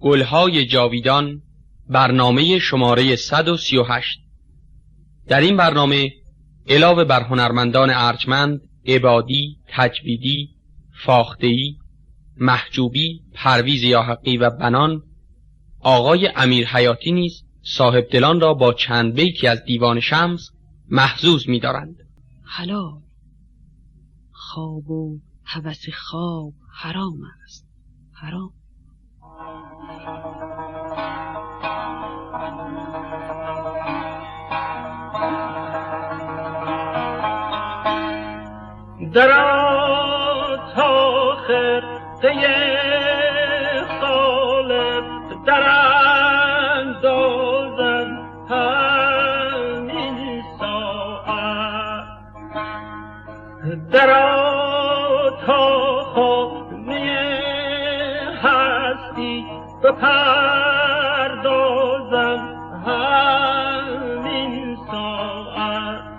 گلهای جاویدان، برنامه شماره 138. در این برنامه علاوه بر هنرمندان ارجمند، عبادی، تجویدی، فاخته‌ای، محجوبی، پرویز یاحقی و بنان، آقای امیر حیاتی نیز صاحب دلان را با چند بیتی از دیوان شمس محظوظ می‌دارند. حلال خواب و هوس خواب حرام است، حرام. در تا خرقه خالب در اندازم همین ساعت، در تا خانه هستی بپردازم همین ساعت.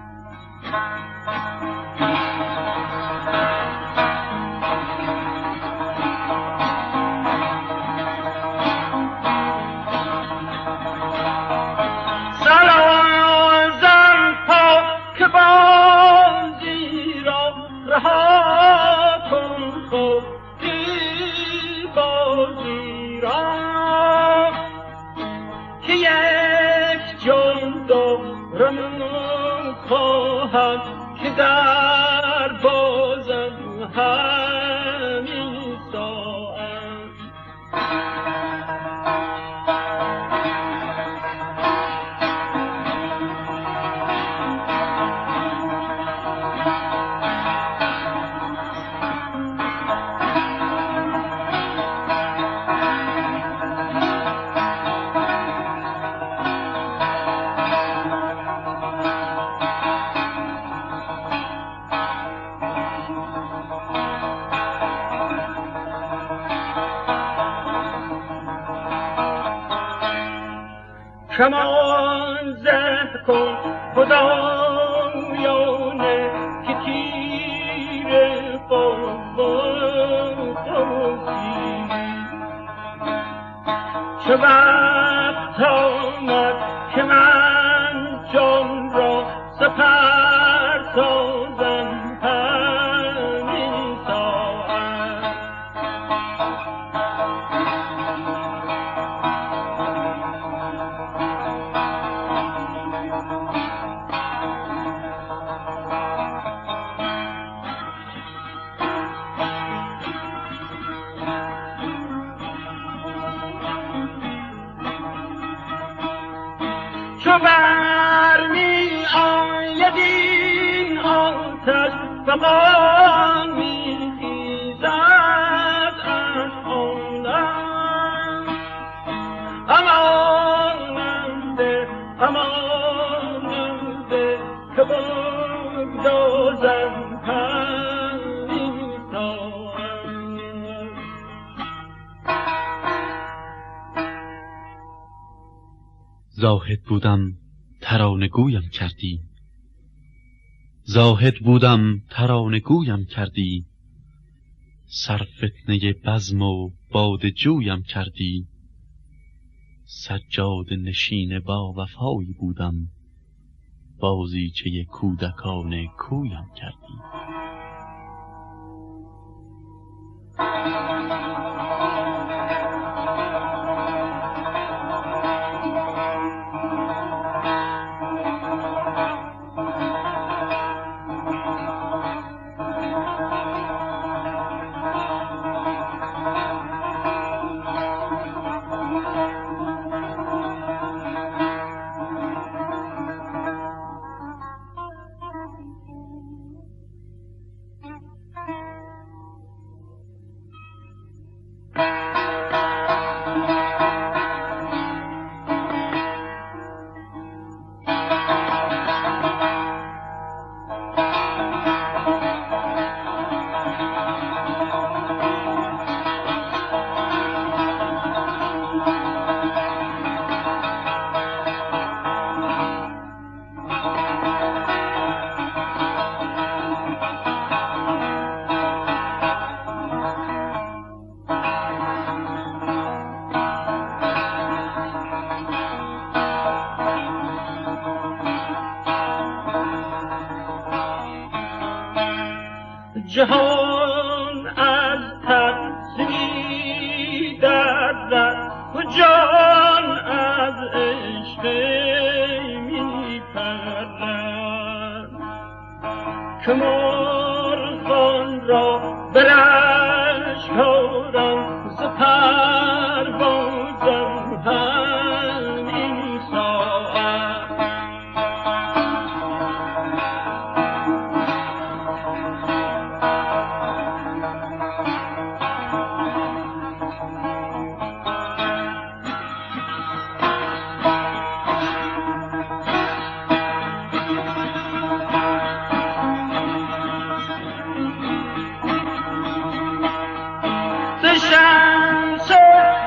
که در بازم همین ساعت. کمان زد کن خدایانه که تیر بازی چه وقت آمد که من جان را سپر سازم همین ساعت. چو برمی آید این آتش فغان می خیزد از آنم، امانم ده که بگدازم همین ساعت. زاهد بودم ترانه گویم کردی، زاهد بودم ترانه گویم کردی، سرفتنه بزم و باد جویم کردی، سجاد نشین با وفایی بودم، بازیچه کودکان کویم کردی. شمس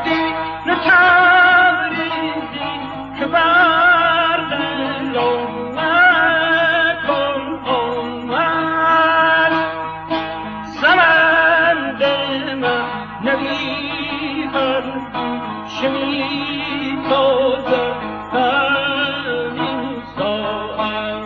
دین تبریزی که بر دل آمد سمند من نبی هر شمی تازه همین ساعت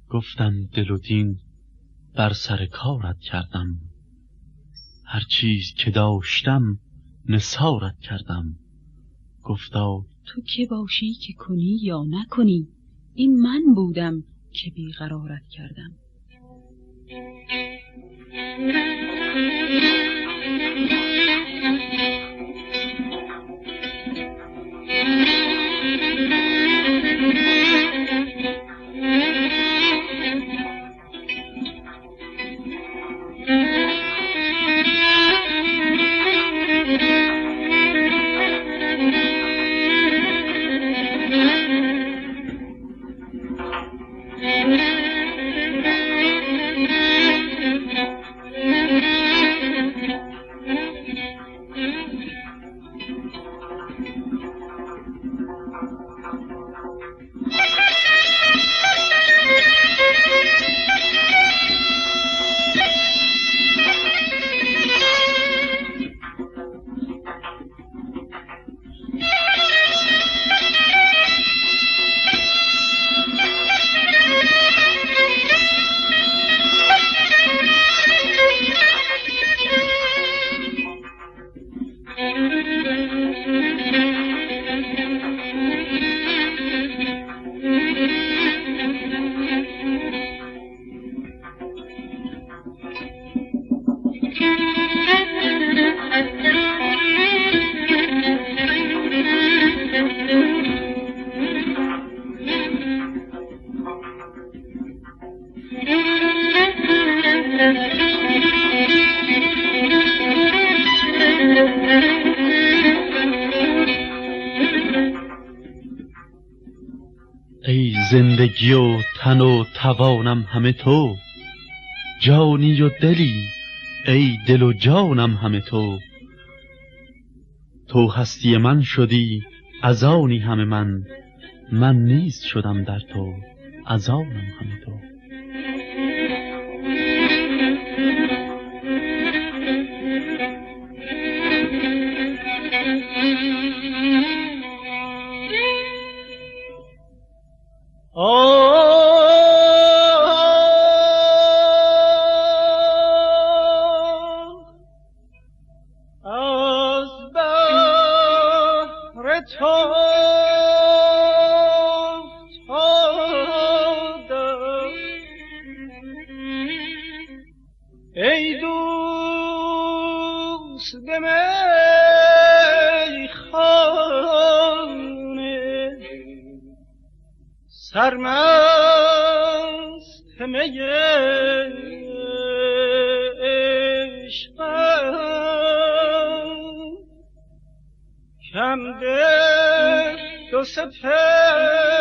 گفتم دل و دین بر سر کارت کردم، هر چیز که داشتم نثارت کردم. گفتا تو که باشی که کنی یا نکنی، این من بودم که بیقرارت کردم. ای زندگی و تن و توانم همه تو، جانی و دلی ای دل و جانم همه تو. تو هستی من شدی از آنی همه من نیست شدم در تو از آنم همه تو. ای دوست به میخانه سرمست می هم دل دو سپهر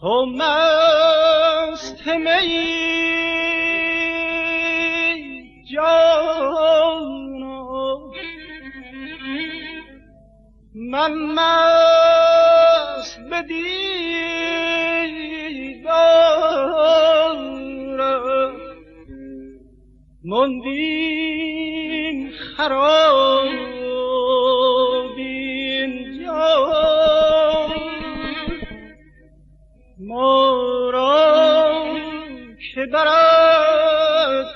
تو مست می جانا من مست به دیدارم ماندیم خراب اینجا ما را که برد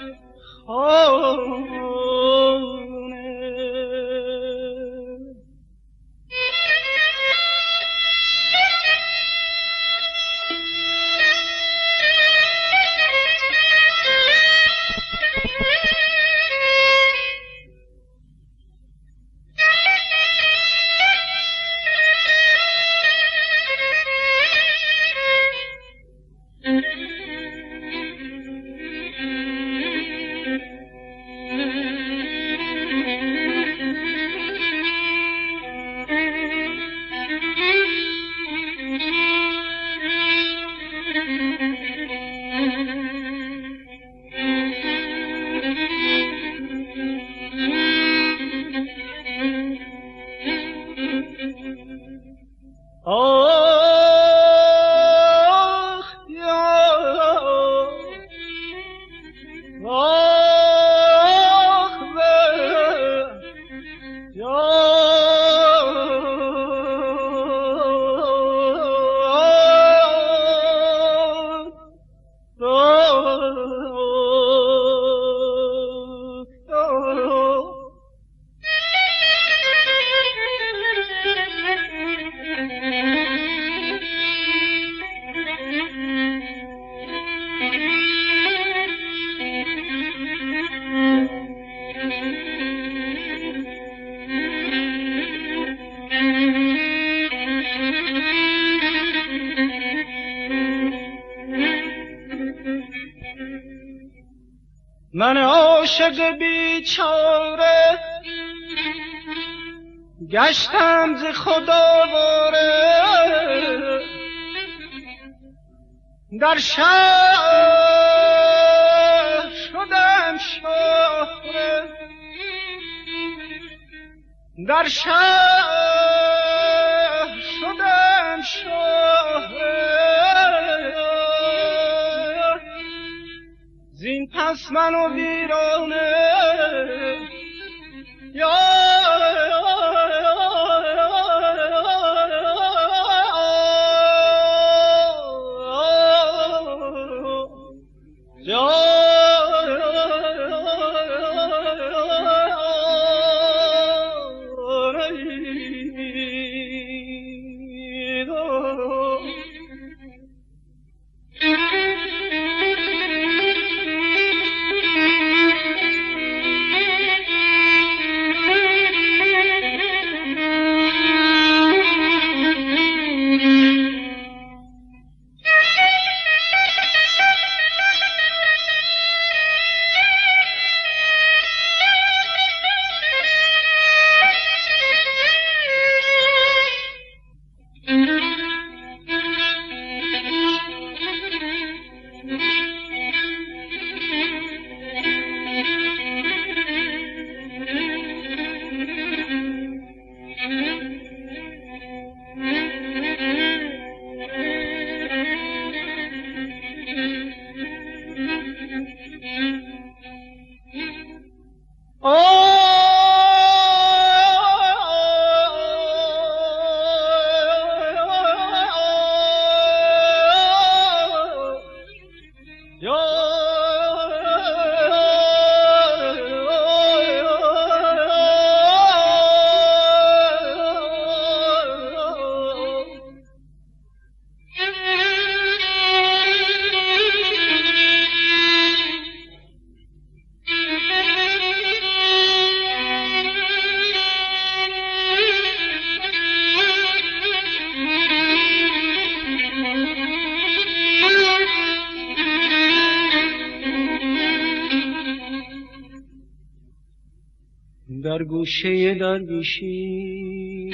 خانه من عاشق بیچاره گشتم ز خدا واره در شهر شدم شهره در شهر شدم شهره زین پس منو ویرانه یا در گوشه درویشی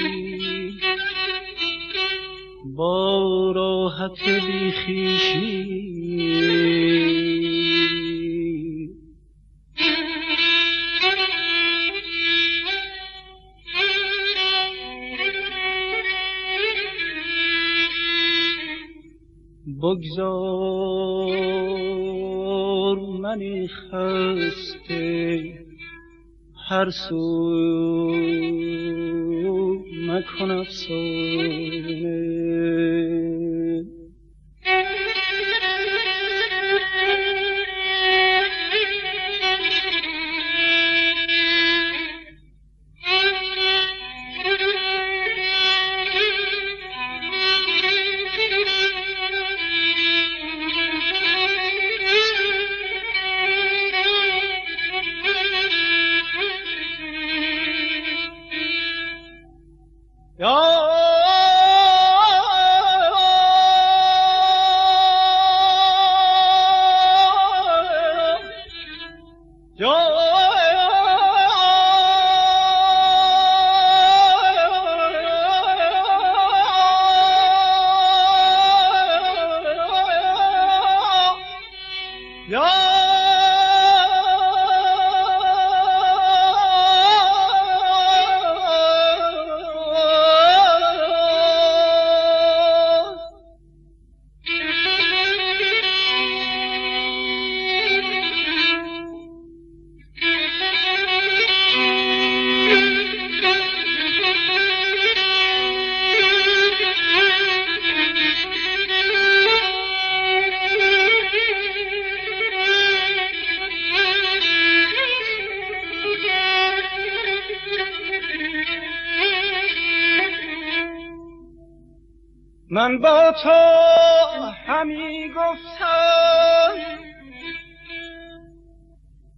با راحت بیخیشی بگذار من خسته هر سو مکن افسانه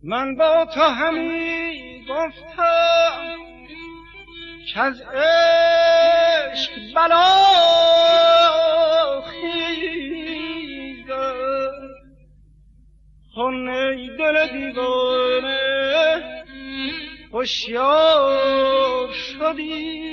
من با تو همی گفتم کز عشق بلا خیزد ای دل دیوانه هوشیار شدی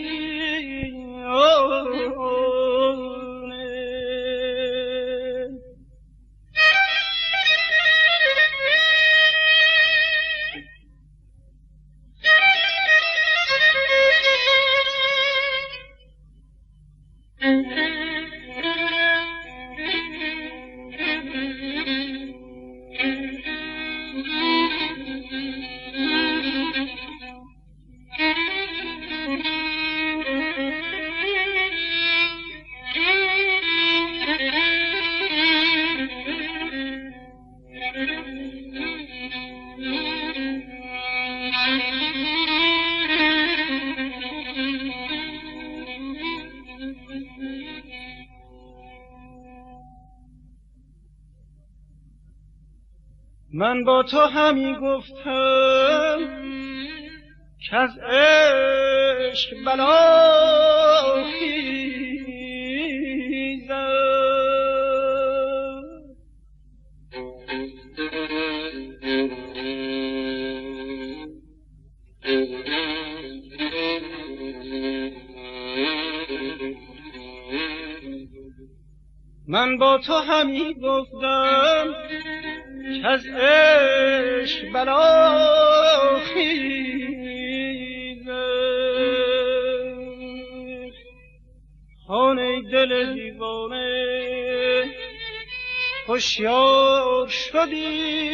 من با تو همی گفتم کز عشق بلا خیزد من با تو همی گفتم کز عشق بلا خیزد ای دل دیوانه هوشیار شدی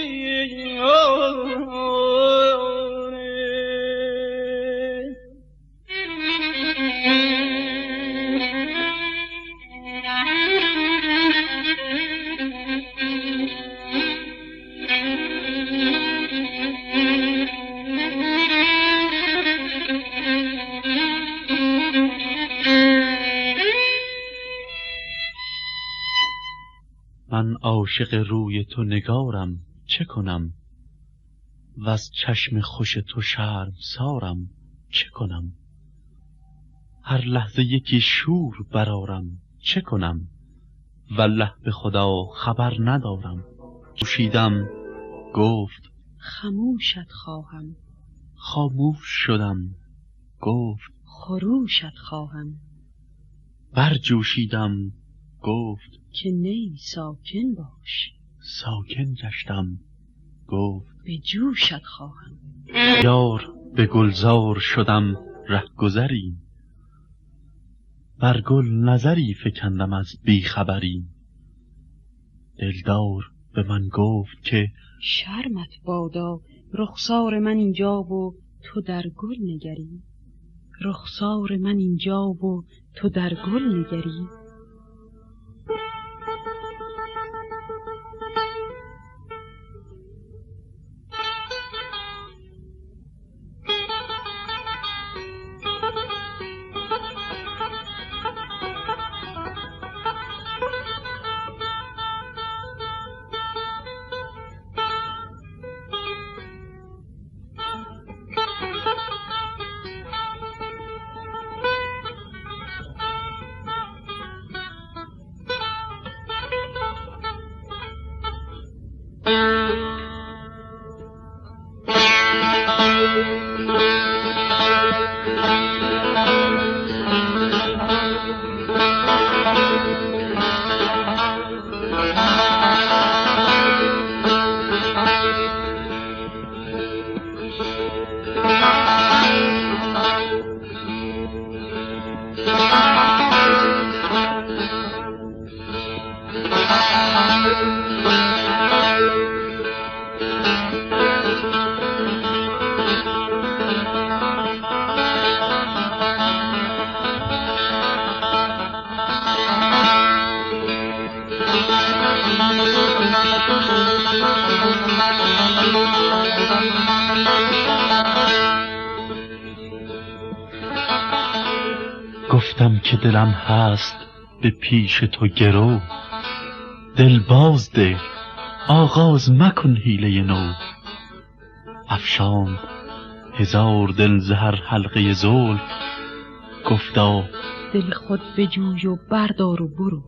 من عاشق روی تو نگارم چه کنم وز چشم خوش تو شرمسارم چه کنم هر لحظه یکی شور برارم چه کنم والله به خدا خبر ندارم. پوشیدم گفت خموشت خواهم خاموش شدم، گفت خروشت خواهم. برجوشیدم، گفت که نی ساکن باش. ساکن گشتم، گفت به جوشت خواهم. یار به گلزار شدم رهگذری، بر گل نظری فکندم از بیخبری. دلدار به من گفت که شرمت بادا، رخسار من اینجا و تو در گل نگری. رخسار من اینجا و تو در گل نگری. گفتم که دلم هست به پیش تو گرو، دل باز ده آغاز مکن حیله نو. افشاند هزار دل ز هر حلقه زلف، گفتا دل خود بجوی و بردار و برو.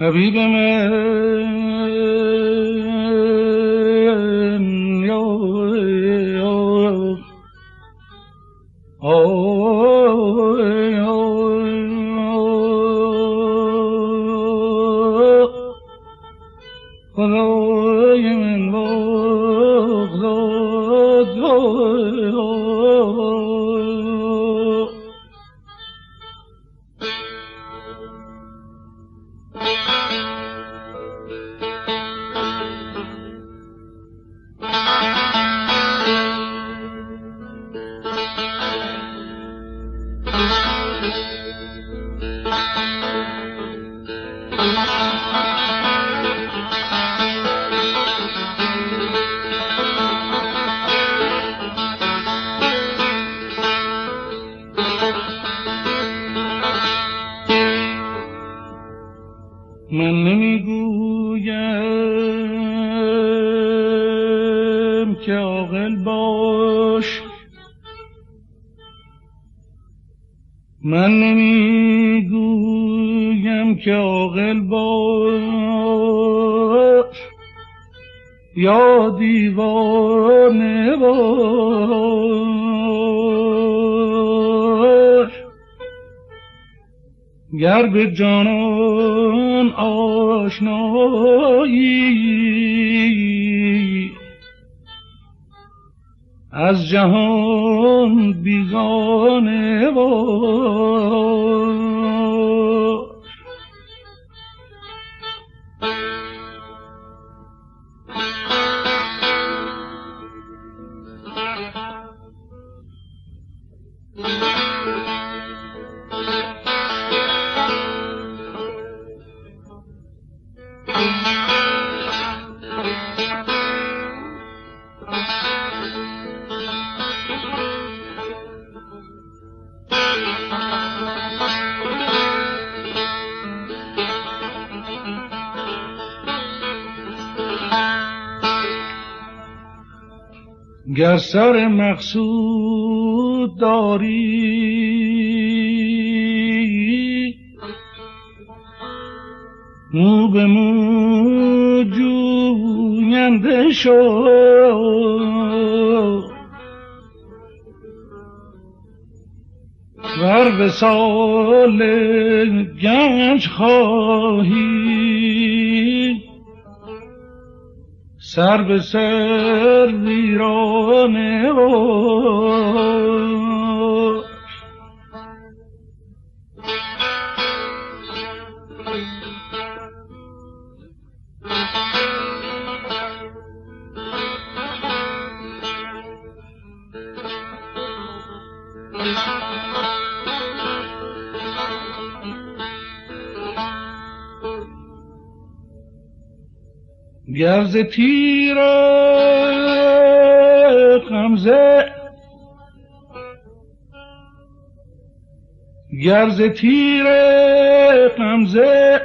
حبیب من خدای من من نمیگویم که عاقل باش، من نمیگویم که عاقل باش یا دیوانه باش. گر به جانان جهان آشنایی از جهان بیگانه باش. گر سر مقصود داری مو به مو جوینده شو، ور به سال گنج خواهی سر به سر ویرانه باش. گر ز تیر غمزه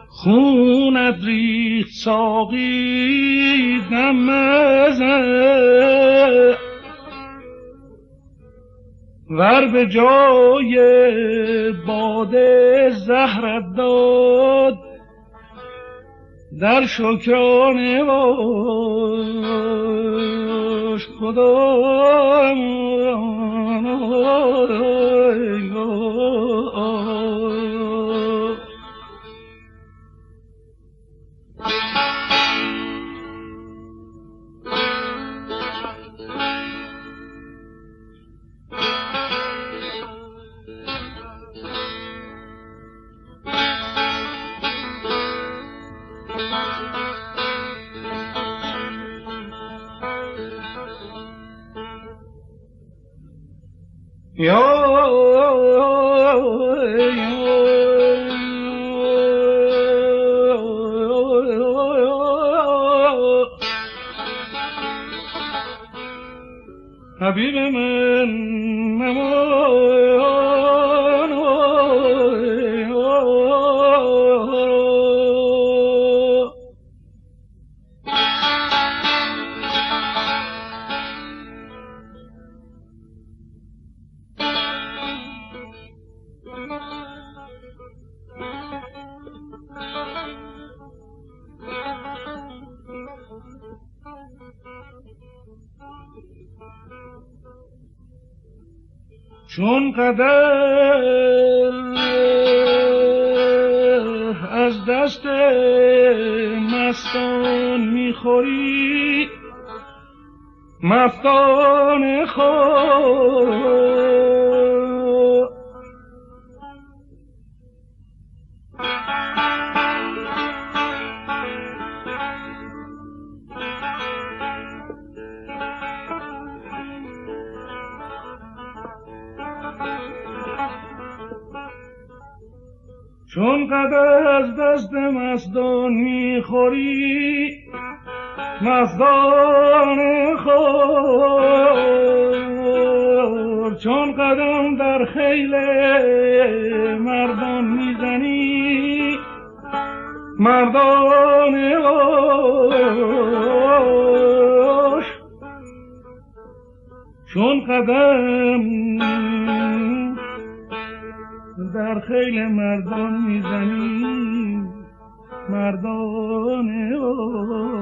خونت ریخت ساقی دم مزن، ور به جای باده زهرت داد در شکرانه باش. خدا حبیب من چون قدر از دست مستان میخوری مستان خود، چون قدر از دست مستان میخوری مستان خور، چون قدم در خیل مردان میزنی مردان اوش، چون قدم در خیل مردان میزنی مردان اوش.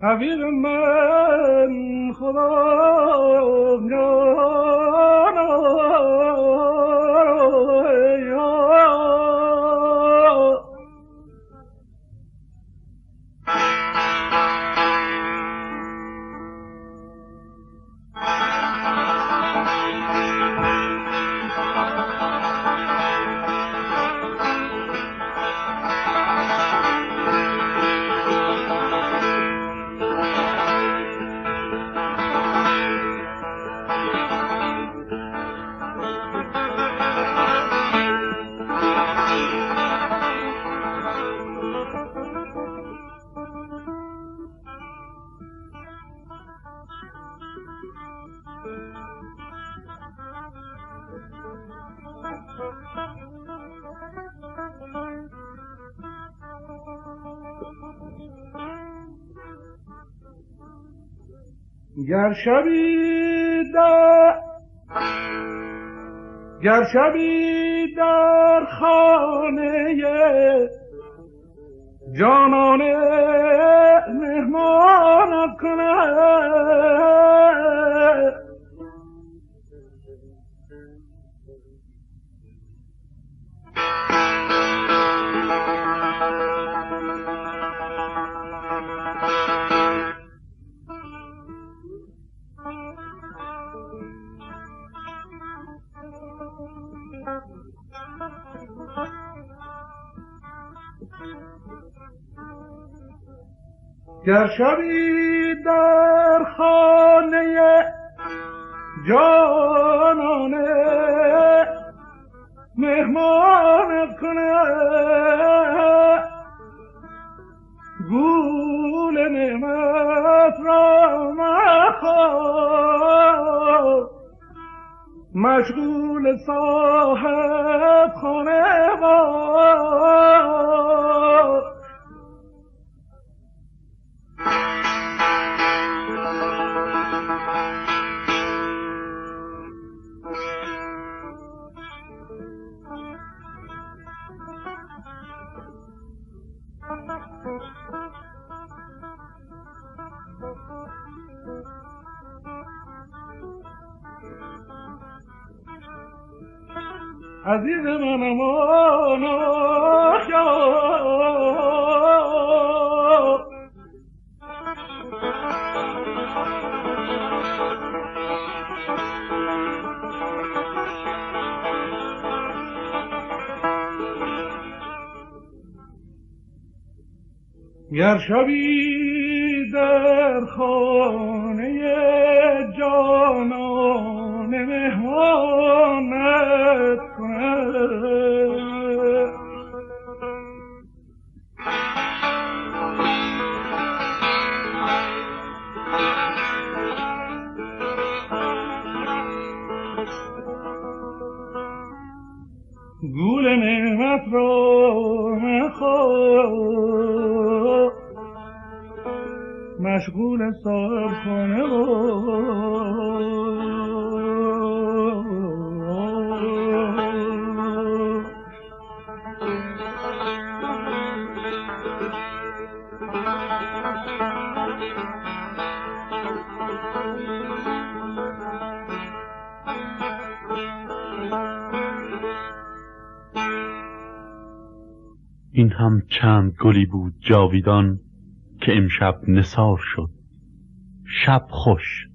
حبیب من خدا گر شبی در خانه جانان مهمانت کنه، گر شبی در خانه جانان مهمانت کنه، گول نعمت را مخواه، مشغول صاحب خانه باش. عزیز من امان گر شبی در خانه جانان مهمانت کنه، گول نعمت رو مخواه، مشغول صاحب خانه این هم چند گلی بود جاویدان که امشب نثار شد. شب خوش.